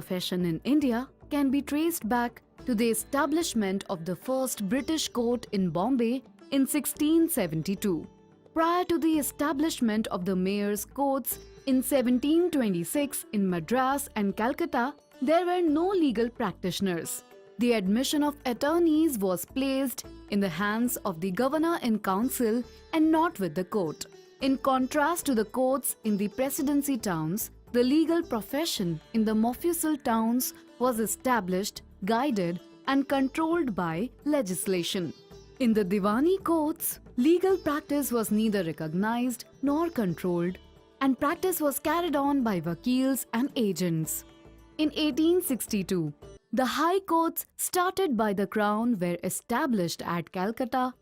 profession in India can be traced back to the establishment of the first British court in Bombay in 1672. Prior to the establishment of the mayor's courts in 1726 in Madras and Calcutta, there were no legal practitioners. The admission of attorneys was placed in the hands of the governor-in-council and not with the court. In contrast to the courts in the presidency towns, the legal profession in the mofussil towns was established, guided and controlled by legislation. In the Diwani courts, legal practice was neither recognized nor controlled, and practice was carried on by vakils and agents. In 1862, the High Courts started by the Crown were established at Calcutta,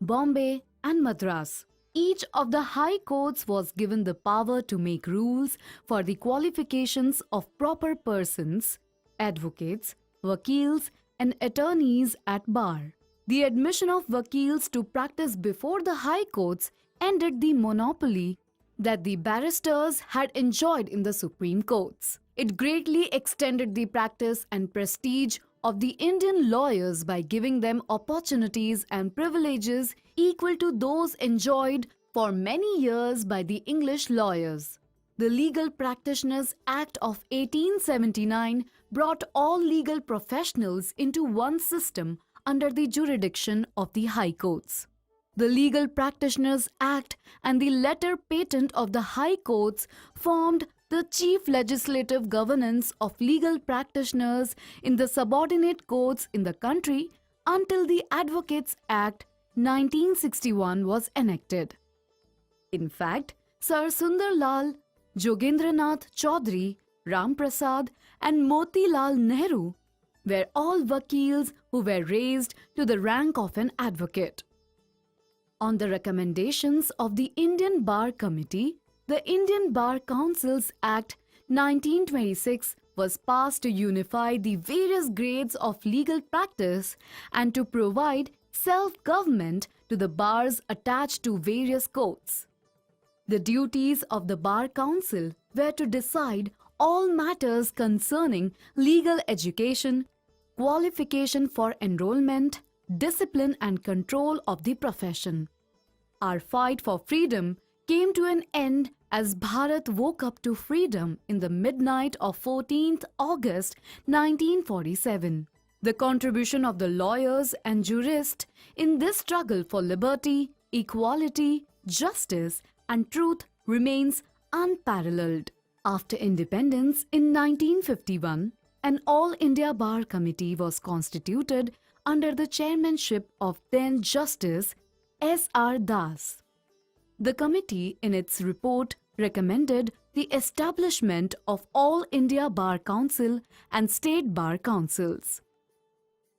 Bombay and Madras. Each of the High Courts was given the power to make rules for the qualifications of proper persons, advocates, vakils and attorneys at bar. The admission of vakils to practice before the High Courts ended the monopoly that the barristers had enjoyed in the Supreme Courts. It greatly extended the practice and prestige of the Indian lawyers by giving them opportunities and privileges equal to those enjoyed for many years by the English lawyers. The Legal Practitioners Act of 1879 brought all legal professionals into one system under the jurisdiction of the High Courts. The Legal Practitioners Act and the letter patent of the High Courts formed the chief legislative governance of legal practitioners in the subordinate courts in the country until the Advocates Act 1961 was enacted. In fact, Sir Sundar Lal, Jogendranath Chaudhary, Ram Prasad and Motilal Nehru were all vakils who were raised to the rank of an advocate. On the recommendations of the Indian Bar Committee, the Indian Bar Councils Act 1926 was passed to unify the various grades of legal practice and to provide self-government to the bars attached to various courts. The duties of the Bar Council were to decide all matters concerning legal education, qualification for enrollment, discipline and control of the profession. Our fight for freedom came to an end as Bharat woke up to freedom in the midnight of 14th August 1947. The contribution of the lawyers and jurists in this struggle for liberty, equality, justice and truth remains unparalleled. After independence in 1951, an All India Bar Committee was constituted under the chairmanship of then Justice S.R. Das. The committee, in its report, recommended the establishment of All India Bar Council and State Bar Councils.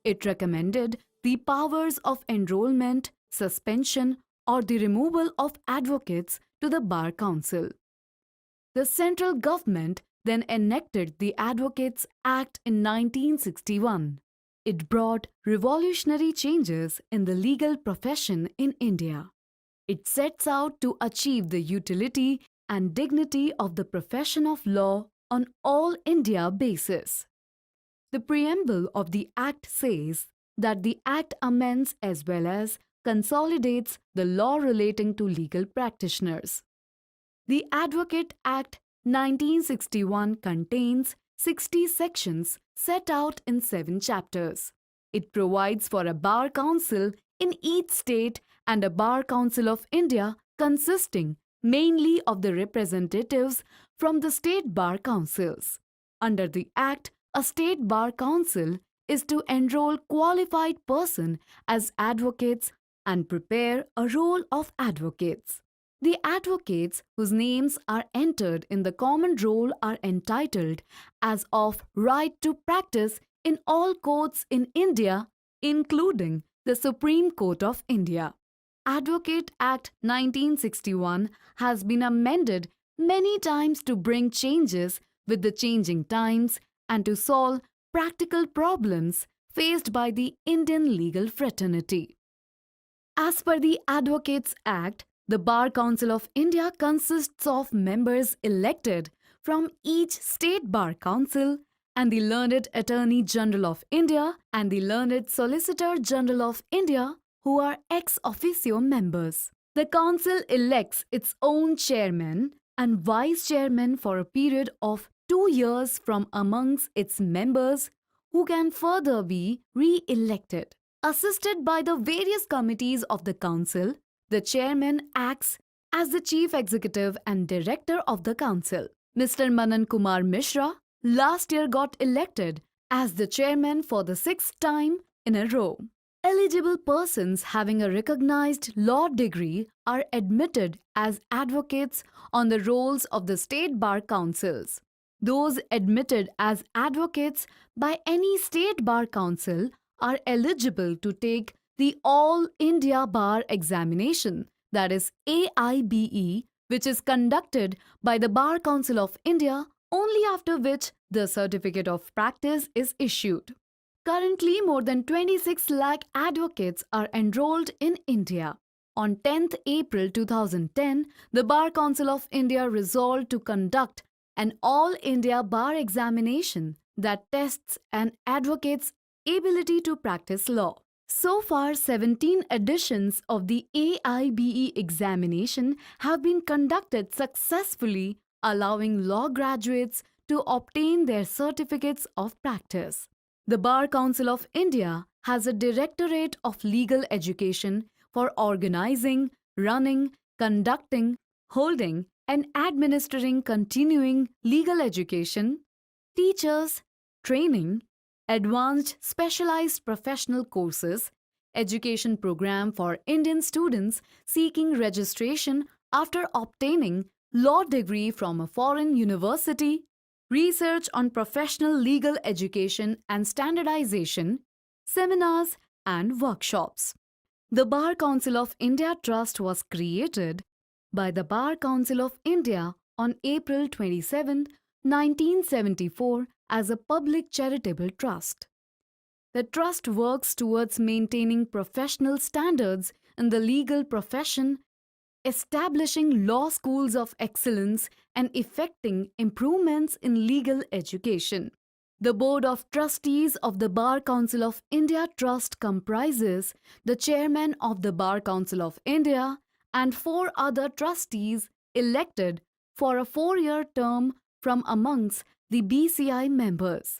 It recommended the powers of enrollment, suspension, or the removal of advocates to the Bar Council. The central government then enacted the Advocates Act in 1961. It brought revolutionary changes in the legal profession in India. It sets out to achieve the utility and dignity of the profession of law on all India basis. The preamble of the Act says that the Act amends as well as consolidates the law relating to legal practitioners. The Advocate Act 1961 contains 60 sections set out in 7 chapters. It provides for a Bar Council in each state and a Bar Council of India consisting mainly of the representatives from the state bar councils. Under the Act, a state bar council is to enroll qualified person as advocates and prepare a roll of advocates. The advocates whose names are entered in the common roll are entitled as of right to practice in all courts in India, including the Supreme Court of India. Advocate Act 1961 has been amended many times to bring changes with the changing times and to solve practical problems faced by the Indian legal fraternity. As per the Advocates Act, the Bar Council of India consists of members elected from each state bar council and the Learned Attorney General of India and the Learned Solicitor General of India, who are ex officio members. The Council elects its own chairman and vice chairman for a period of 2 years from amongst its members, who can further be re-elected. Assisted by the various committees of the Council, the chairman acts as the chief executive and director of the Council. Mr. Manan Kumar Mishra last year got elected as the chairman for the 6th time in a row. Eligible persons having a recognized law degree are admitted as advocates on the rolls of the state bar councils. Those admitted as advocates by any state bar council are eligible to take the All India Bar Examination, that is AIBE, which is conducted by the Bar Council of India, only after which the certificate of practice is issued. Currently, more than 26 lakh advocates are enrolled in India. On 10th April 2010, the Bar Council of India resolved to conduct an All India Bar Examination that tests an advocate's ability to practice law. So far, 17 editions of the AIBE examination have been conducted successfully, allowing law graduates to obtain their certificates of practice. The Bar Council of India has a Directorate of Legal Education for organizing, running, conducting, holding, and administering continuing legal education, teachers, training, advanced specialized professional courses, education program for Indian students seeking registration after obtaining law degree from a foreign university, research on professional legal education and standardization, seminars and workshops. The Bar Council of India Trust was created by the Bar Council of India on April 27, 1974 as a public charitable trust. The trust works towards maintaining professional standards in the legal profession, establishing law schools of excellence, and effecting improvements in legal education. The Board of Trustees of the Bar Council of India Trust comprises the Chairman of the Bar Council of India and 4 other trustees elected for a 4-year term from amongst the BCI members.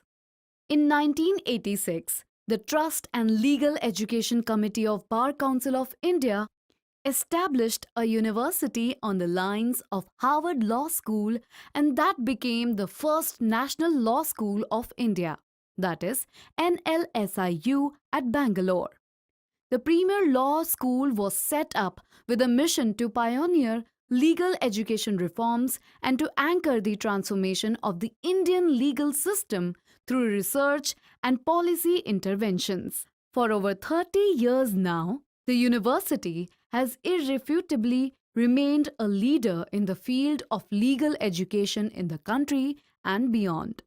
In 1986, the Trust and Legal Education Committee of Bar Council of India established a university on the lines of Harvard Law School, and that became the first National Law School of India, that is NLSIU at Bangalore. The premier law school was set up with a mission to pioneer legal education reforms and to anchor the transformation of the Indian legal system through research and policy interventions. For over 30 years now, the university has irrefutably remained a leader in the field of legal education in the country and beyond.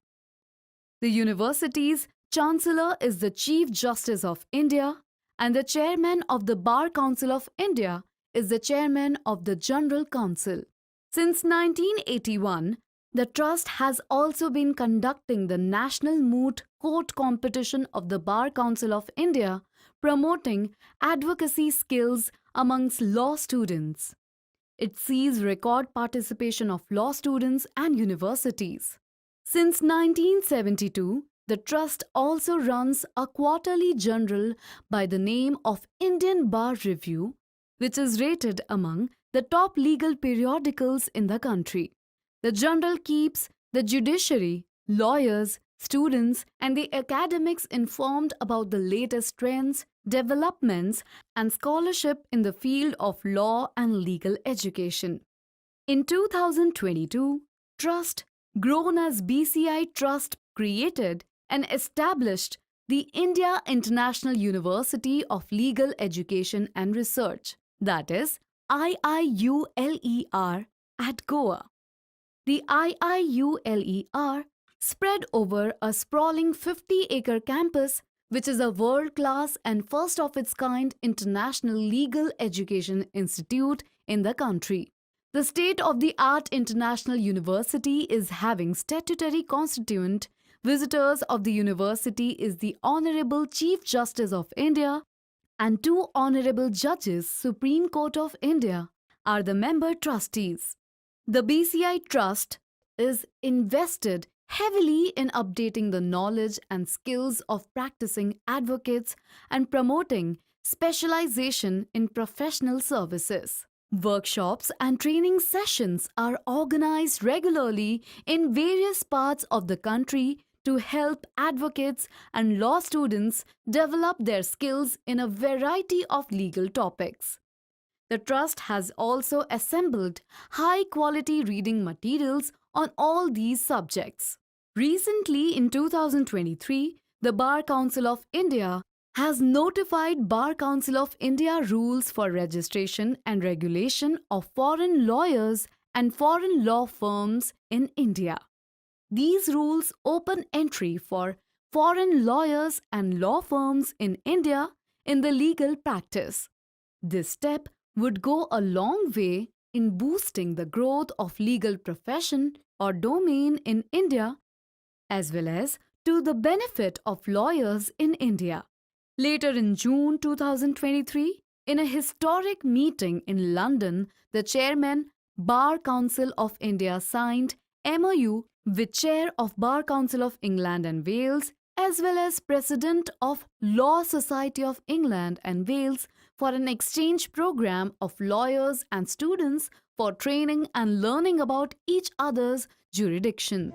The university's Chancellor is the Chief Justice of India, and the Chairman of the Bar Council of India is the Chairman of the General Council. Since 1981, the Trust has also been conducting the National Moot Court Competition of the Bar Council of India, promoting advocacy skills amongst law students. It sees record participation of law students and universities. Since 1972, the Trust also runs a quarterly journal by the name of Indian Bar Review, which is rated among the top legal periodicals in the country. The journal keeps the judiciary, lawyers, students, and the academics informed about the latest trends, developments, and scholarship in the field of law and legal education. In 2022, Trust, grown as BCI Trust, created and established the India International University of Legal Education and Research, that is IIULER, at Goa. The IIULER spread over a sprawling 50-acre campus, which is a world-class and first-of-its-kind international legal education institute in the country. The state-of-the-art international university is having statutory constituent Visitors of the university is the Honorable Chief Justice of India and two Honorable Judges, Supreme Court of India, are the member trustees. The BCI Trust is invested heavily in updating the knowledge and skills of practicing advocates and promoting specialization in professional services. Workshops and training sessions are organized regularly in various parts of the country to help advocates and law students develop their skills in a variety of legal topics. The Trust has also assembled high quality reading materials on all these subjects. Recently, in 2023, the Bar Council of India has notified Bar Council of India rules for registration and regulation of foreign lawyers and foreign law firms in India. These rules open entry for foreign lawyers and law firms in India in the legal practice. This step would go a long way in boosting the growth of legal profession or domain in India as well as to the benefit of lawyers in India. Later in June 2023, in a historic meeting in London, the chairman Bar Council of India signed MOU with Chair of Bar Council of England and Wales as well as President of Law Society of England and Wales for an exchange program of lawyers and students for training and learning about each other's jurisdiction.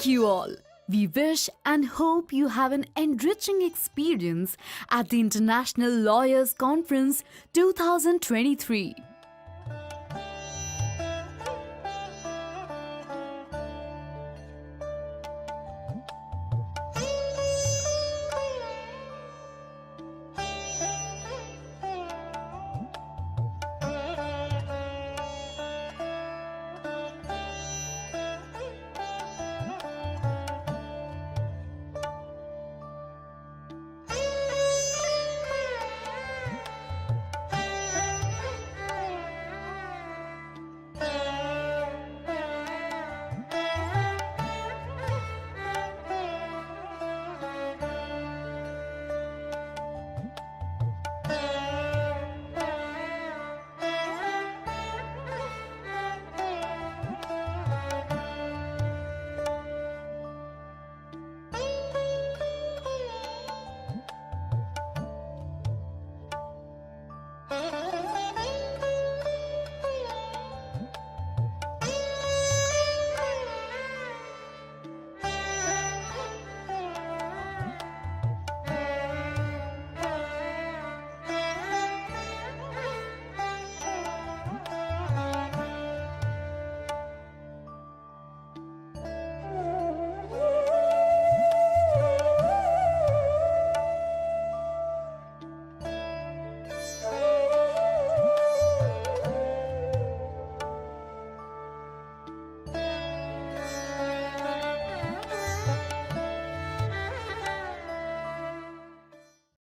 Thank you all. We wish and hope you have an enriching experience at the International Lawyers Conference 2023.